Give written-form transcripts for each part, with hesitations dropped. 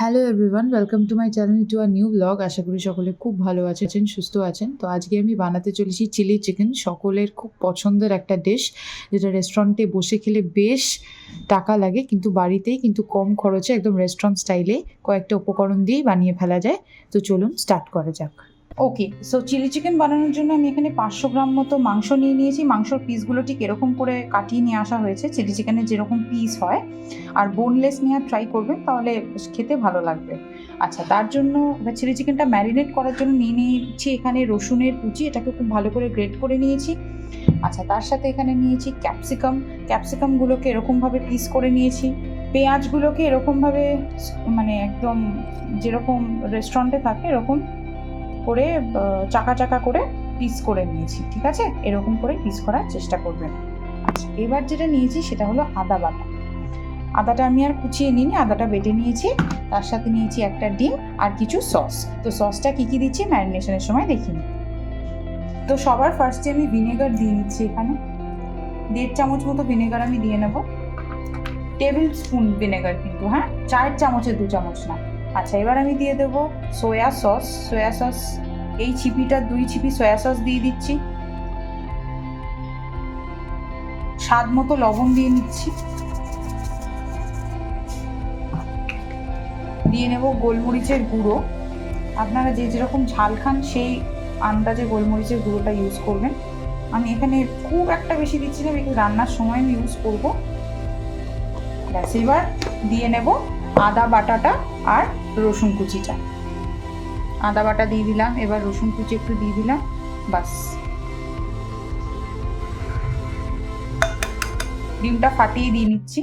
Hello everyone, welcome to my channel to a new blog. আশা করি সকলে খুব ভালো আছেন, সুস্থ আছেন। তো আজকে আমি বানাতে চলেছি চিলি চিকেন, সকলের খুব পছন্দের একটা ডিশ, যেটা রেস্টুরেন্টে বসে খেলে বেশ টাকা লাগে, কিন্তু বাড়িতেই কিন্তু কম খরচে একদম রেস্টুরেন্ট স্টাইলে কয়েকটা উপকরণ দিয়েই বানিয়ে ফেলা যায়। তো চলুন স্টার্ট করা যাক। ওকে, সো চিলি চিকেন বানানোর জন্য আমি এখানে 500 গ্রাম মতো মাংস নিয়ে নিয়েছি। মাংসর পিসগুলো ঠিক এরকম করে কাটিয়ে নিয়ে আসা হয়েছে, চিলি চিকেনের যেরকম পিস হয়। আর বোনলেস নেওয়ার ট্রাই করবেন, তাহলে খেতে ভালো লাগবে। আচ্ছা, তার জন্য চিলি চিকেনটা ম্যারিনেট করার জন্য নিয়ে নিয়েছি এখানে রসুনের কুচি, এটাকে খুব ভালো করে গ্রেট করে নিয়েছি। আচ্ছা, তার সাথে এখানে নিয়েছি ক্যাপসিকামগুলোকে এরকমভাবে পিস করে নিয়েছি। পেঁয়াজগুলোকে এরকমভাবে মানে একদম যেরকম রেস্টুরেন্টে থাকে এরকম করে চাকা চাকা করে পিস করে নিয়েছি। ঠিক আছে, এরকম করে পিস করার চেষ্টা করবেন। আচ্ছা, এবার যেটা নিয়েছি সেটা হলো আদা বাটা। আদাটা আমি আর কুচিয়ে নিইনি, আদাটা বেটে নিয়েছি। তার সাথে নিয়েছি একটা ডিম আর কিছু সস। তো সসটা কী কী দিচ্ছি ম্যারিনেশনের সময় দেখিনি। তো সবার ফার্স্টে আমি ভিনেগার দিয়ে নিচ্ছি। এখানে 1.5 চামচ মতো ভিনেগার আমি দিয়ে নেব। টেবিল স্পুন ভিনেগার কিন্তু, হ্যাঁ, 4 চামচে 2 চামচ না। আচ্ছা, এবার আমি দিয়ে দেবো সোয়া সস। এই ছিপিটা 2 ছিপি সয়া সস দিয়ে দিচ্ছি। স্বাদ মতো লবণ দিয়ে নিচ্ছি। দিয়ে নেব গোলমরিচের গুঁড়ো। আপনারা যে যেরকম ঝাল খান সেই আন্দাজে গোলমরিচের গুঁড়োটা ইউজ করবেন। আমি এখানে খুব একটা বেশি দিচ্ছি না, বিকজ রান্নার সময় আমি ইউজ করবো। ব্যাস, এবার দিয়ে নেব আদা বাটাটা আর রসুন কুচিটা। আদা বাটা দিয়ে দিলাম, এবার রসুন কুচি একটু দিয়ে দিলাম। বাস, ডিমটা ফাটিয়ে দিয়ে নিচ্ছি।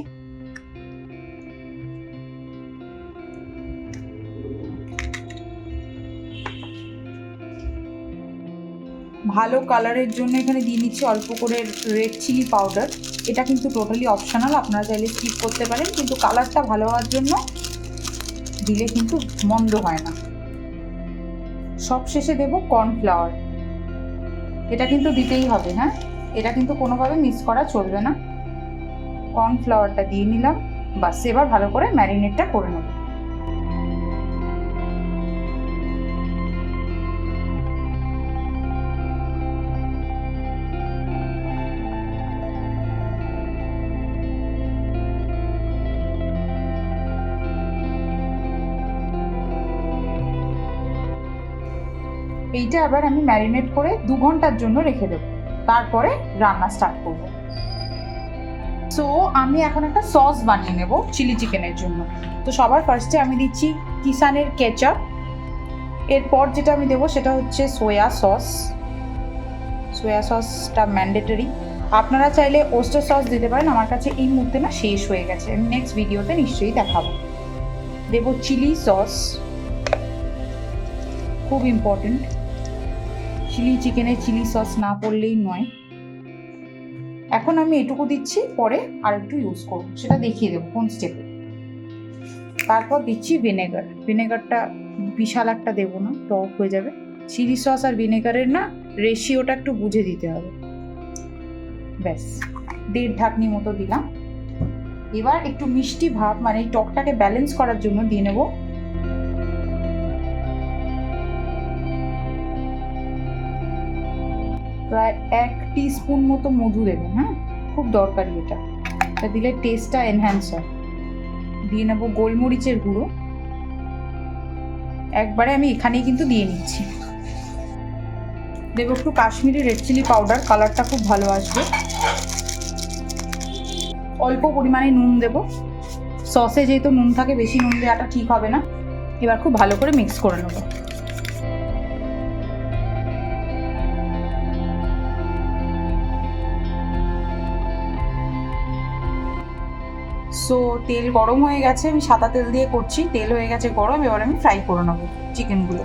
ভালো কালারের জন্য এখানে দিয়ে নিচ্ছি অল্প করে রেড চিলি পাউডার। এটা কিন্তু টোটালি অপশনাল, আপনারা চাইলে স্কিপ করতে পারেন, কিন্তু কালারটা ভালো হওয়ার জন্য দিলে কিন্তু মন্দ হয় না। সব শেষে দেব কর্নফ্লাওয়ার। এটা কিন্তু দিতেই হবে, হ্যাঁ, এটা কিন্তু কোনোভাবে মিস করা চলবে না। কর্নফ্লাওয়ারটা দিয়ে নিলাম। বাস, এবার ভালো করে ম্যারিনেটটা করে নেব। এইটা আবার আমি ম্যারিনেট করে 2 ঘন্টার জন্য রেখে দেবো, তারপরে রান্না স্টার্ট করব। সো আমি এখন একটা সস বানিয়ে নেব চিলি চিকেনের জন্য। তো সবার ফার্স্টে আমি দিচ্ছি কিষানের কেচাপ। এরপর যেটা আমি দেবো সেটা হচ্ছে সোয়া সসটা ম্যান্ডেটরি। আপনারা চাইলে ওস্টার সস দিতে পারেন, আমার কাছে এই মুহূর্তে না শেষ হয়ে গেছে, আমি নেক্সট ভিডিওতে নিশ্চয়ই দেখাবো। দেবো চিলি সস, খুব ইম্পর্টেন্ট। চিলি চিকেনে চিলি সস না পড়লেই নয়। এখন আমি এটুকু দিচ্ছি, পরে আর একটু ইউজ করবো, সেটা দেখিয়ে দেবো কোন স্টেপে। তারপর দিচ্ছি ভিনেগারটা বিশাল একটা দেবো না, টক হয়ে যাবে। চিলি সস আর ভিনেগারের না রেশিওটা একটু বুঝে দিতে হবে। ব্যাস, 1.5 ঢাকনি মতো দিলাম। এবার একটু মিষ্টি ভাব, মানে এই টকটাকে ব্যালেন্স করার জন্য দিয়ে নেব প্রায় 1 টিস্পুন মতো মধু দেবেন, হ্যাঁ, খুব দরকারি এটা দিলে টেস্টটা এনহ্যান্স হয়। দিয়ে নেব গোলমরিচের গুঁড়ো, একবারে আমি এখানেই কিন্তু দিয়ে নিচ্ছি। দেবো একটু কাশ্মীরি রেড চিলি পাউডার, কালারটা খুব ভালো আসবে। অল্প পরিমাণে নুন দেব, সসে যেহেতু নুন থাকে বেশি নুন দেওয়াটা ঠিক হবে না। এবার খুব ভালো করে মিক্স করে নেব। সো তেল গরম হয়ে গেছে, আমি সাদা তেল দিয়ে করছি, তেল হয়ে গেছে গরম। এবার আমি ফ্রাই করে নেবো চিকেনগুলো।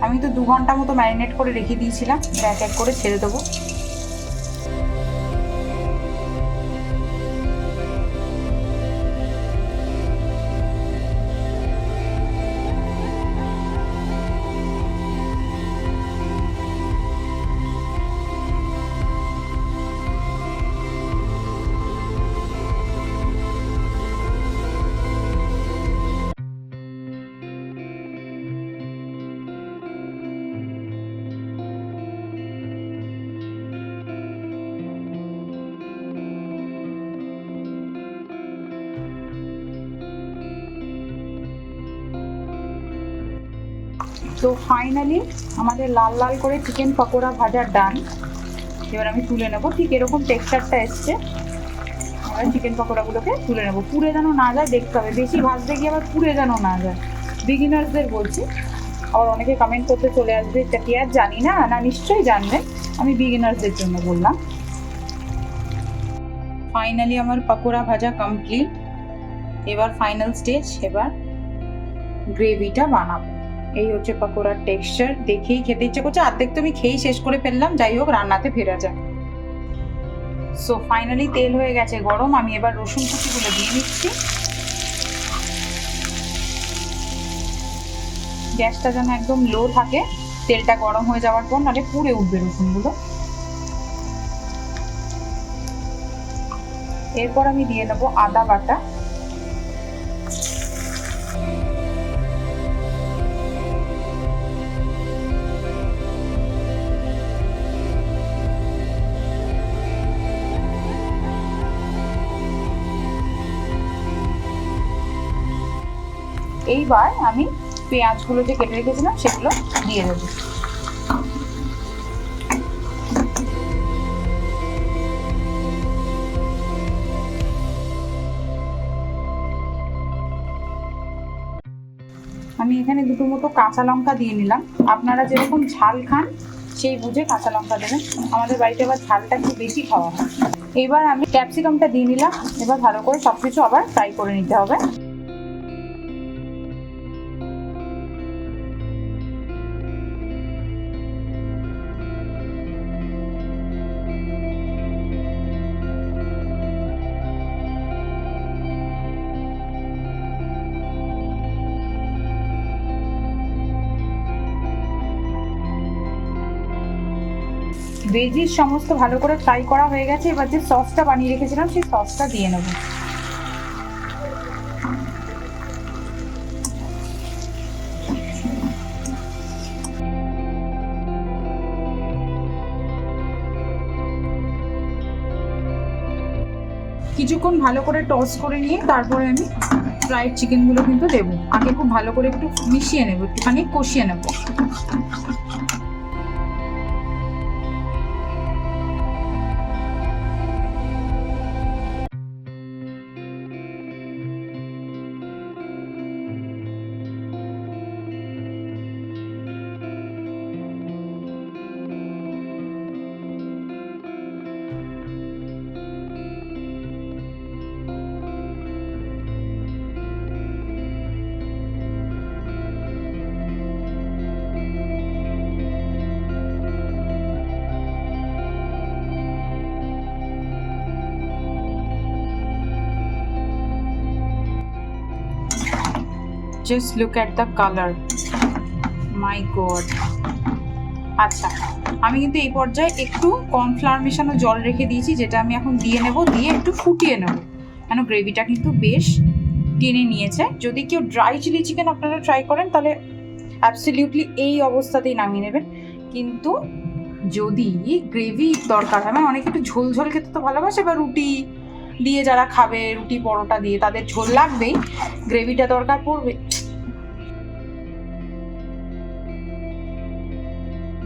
আমি তো 2 ঘন্টা মতো ম্যারিনেট করে রেখে দিয়েছিলাম, এক এক করে ছেড়ে দেবো। তো ফাইনালি আমাদের লাল লাল করে চিকেন পকোড়া ভাজা ডান। এবার আমি তুলে নেবো, ঠিক এরকম টেক্সচারটা এসছে। এবার চিকেন পকোড়াগুলোকে তুলে নেবো, পুড়ে যেন না যায় দেখতে হবে, বেশি ভাজতে গিয়ে আবার পুড়ে যেন না যায়, বিগিনার্সদের বলছি। আবার অনেকে কমেন্ট করতে চলে আসবে এটা কি আর জানি না, না নিশ্চয়ই জানবেন, আমি বিগিনার্সদের জন্য বললাম। ফাইনালি আমার পকোড়া ভাজা কমপ্লিট। এবার ফাইনাল স্টেজ, এবার গ্রেভিটা বানাবো। এই হচ্ছে পকোড়ার টেক্সচার, দেখেই খেতে ইচ্ছে করছে, অর্ধেক তো আমি খেয়েই শেষ করে ফেললাম। যাই হোক, রান্নাতে ফেরা যায়। সো ফাইনালি তেল হয়ে গেছে গরম, আমি এবার রসুন কুচিগুলো দিয়ে নিচ্ছি। গ্যাসটা যেন একদম লো থাকে, তেলটা গরম হয়ে যাওয়ার পর, নাহলে পুড়ে উঠবে রসুনগুলো। এরপর আমি দিয়ে দেবো আদা বাটা। এইবার আমি পেঁয়াজগুলো যে কেটে রেখেছিলাম সেগুলো দিয়ে দেবো। আমি এখানে দুটো মতো কাঁচা লঙ্কা দিয়ে নিলাম, আপনারা যেরকম ঝাল খান সেই বুঝে কাঁচা লঙ্কা দেবেন, আমাদের বাড়িতে আবার ঝালটা একটু বেশি খাওয়া হয়। এবার আমি ক্যাপসিকামটা দিয়ে নিলাম। এবার ভালো করে সবকিছু আবার ফ্রাই করে নিতে হবে। ভেজিস সমস্ত ভালো করে ফ্রাই করা হয়ে গেছে। এবার যে সসটা বানিয়ে রেখেছিলাম সেই সসটা দিয়ে নেব। কিছুক্ষণ ভালো করে টস করে নিয়ে তারপরে আমি ফ্রাইড চিকেনগুলো কিন্তু দেবো। আগে খুব ভালো করে একটু মিশিয়ে নেবো, একটুখানি কষিয়ে নেবো। Just look at the color, my god। আচ্ছা, আমি কিন্তু এই পর্যায়ে একটু কর্নফ্লাওয়ার মেশানো জল রেখে দিয়েছি, যেটা আমি এখন দিয়ে নেব, দিয়ে একটু ফুটিয়ে নেব, কেন গ্রেভিটা কিন্তু বেশ টেনে নিয়েছে। যদি কেউ ড্রাই চিলি চিকেন আপনারা ট্রাই করেন তাহলে অ্যাবসলিউটলি এই অবস্থাতেই নামিয়ে নেবেন। কিন্তু যদি গ্রেভি দরকার হয়, মানে অনেকে একটু ঝোল ঝোল খেতে তো ভালোবাসে, বা রুটি দিয়ে যারা খাবে, রুটি পরোটা দিয়ে, তাদের ঝোল লাগবেই, গ্রেভিটা দরকার পড়বে।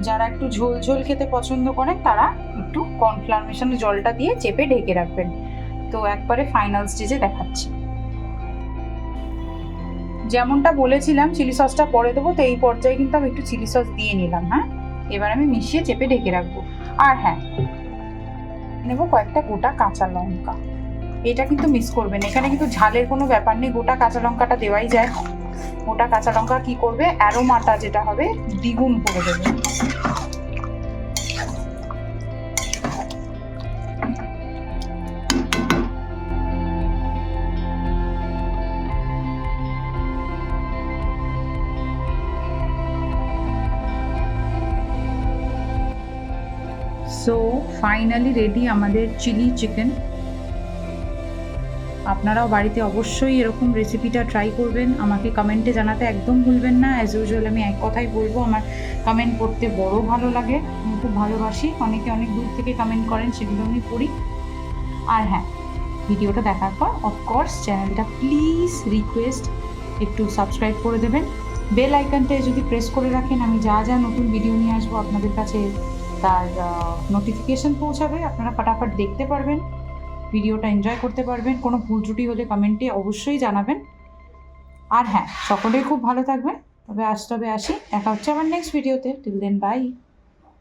যারা একটু ঝোল ঝোল খেতে পছন্দ করেন তারা একটু কর্নফ্লাওয়ার মেশানো জলটা দিয়ে চেপে ঢেকে রাখবেন। তো একবারে ফাইনাল স্টেজে দেখাচ্ছি। যেমনটা বলেছিলাম চিলি সসটা পরে দেবো, তো এই পর্যায়ে কিন্তু আমি একটু চিলি সস দিয়ে নিলাম। হ্যাঁ, এবার আমি মিশিয়ে চেপে ঢেকে রাখবো। আর হ্যাঁ, নেবো কয়েকটা গোটা কাঁচা লঙ্কা, এটা কিন্তু মিস করবেন, এখানে কিন্তু ঝালের কোনো ব্যাপার নেই, গোটা কাঁচা লঙ্কাটা দেওয়াই যায়। গোটা কাঁচা লঙ্কা কি করবে, অ্যারোমাটা যেটা হবে দ্বিগুণ করে দেবে। সো ফাইনালি রেডি আমাদের চিলি চিকেন। আপনারাও বাড়িতে অবশ্যই এরকম রেসিপিটা ট্রাই করবেন, আমাকে কমেন্টে জানাতে একদম ভুলবেন না। অ্যাজ ইউজুয়াল আমি এক কথাই বলবো, আমার কমেন্ট পড়তে বড় ভালো লাগে, আমি খুব ভালোবাসি। অনেকে অনেক দূর থেকে কমেন্ট করেন, সেগুলো আমি পড়ি। আর হ্যাঁ, ভিডিওটা দেখার পর অফকোর্স চ্যানেলটা প্লিজ রিকোয়েস্ট একটু সাবস্ক্রাইব করে দেবেন, বেল আইকনটায় যদি প্রেস করে রাখেন, আমি যা যা নতুন ভিডিও নিয়ে আসবো আপনাদের কাছে তার নোটিফিকেশন পৌঁছাবে, আপনারা ফটাফট দেখতে পারবেন, ভিডিওটা এনজয় করতে পারবেন। কোনো ভুল ত্রুটি হলে কমেন্টে অবশ্যই জানাবেন। আর হ্যাঁ, সকলেই খুব ভালো থাকবেন। তবে আসি, দেখা হচ্ছে আবার নেক্সট ভিডিওতে। Till then by.